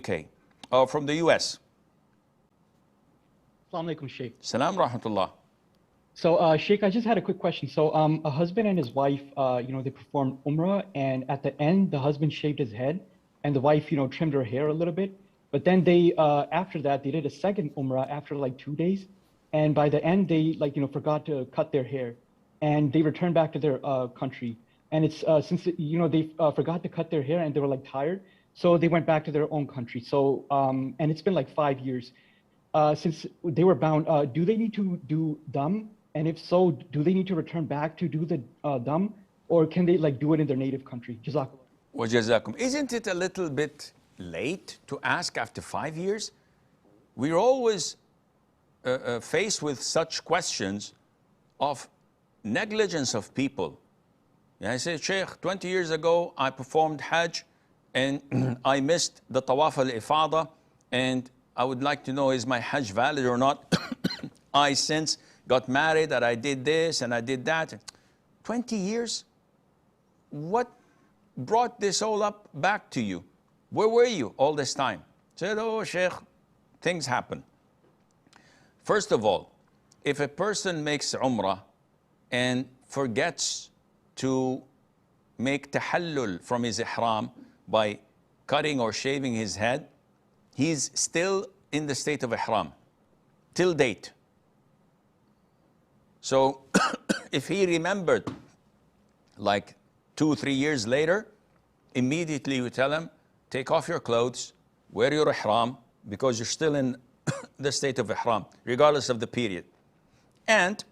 UK, from the US. Assalamu alaikum, Sheikh. Salam rahmatullah. So, Sheikh, I just had a quick question. So, a husband and his wife, they performed Umrah, and at the end, the husband shaved his head, and the wife, trimmed her hair a little bit. But then they, after that, they did a second Umrah after like 2 days, and by the end, they forgot to cut their hair, and they returned back to their country. And it's since they forgot to cut their hair and they were like tired, so they went back to their own country. So, and it's been like 5 years. Since they were bound, do they need to do dam? And if so, do they need to return back to do the dam, or can they do it in their native country? Jazakallah. Wa jazakum. Isn't it a little bit late to ask after 5 years? We're always faced with such questions of negligence of people. I say, Sheikh, 20 years ago, I performed Hajj and I missed the Tawaf al-Ifada, and I would like to know, is my Hajj valid or not? I since got married and I did this and I did that. 20 years? What brought this all up back to you? Where were you all this time? Said, oh, Sheikh, things happen. First of all, if a person makes Umrah and forgets to make tahallul from his ihram by cutting or shaving his head, he's still in the state of ihram till date. So if he remembered like 2-3 years later, immediately you tell him, take off your clothes, wear your ihram, because you're still in the state of ihram, regardless of the period. And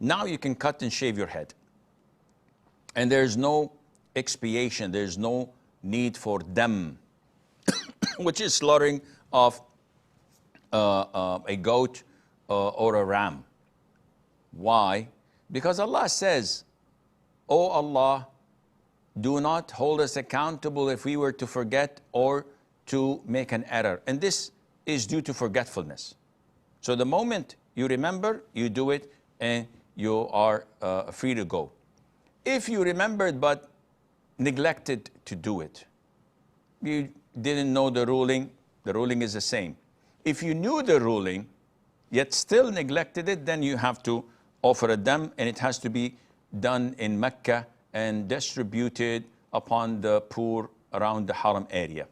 now you can cut and shave your head. And there's no expiation, there's no need for dam, which is slaughtering of a goat or a ram. Why? Because Allah says, "O Allah, do not hold us accountable if we were to forget or to make an error." And this is due to forgetfulness. So the moment you remember, you do it and you are free to go. If you remembered but neglected to do it, you didn't know the ruling is the same. If you knew the ruling, yet still neglected it, then you have to offer a dam, and it has to be done in Mecca and distributed upon the poor around the Haram area.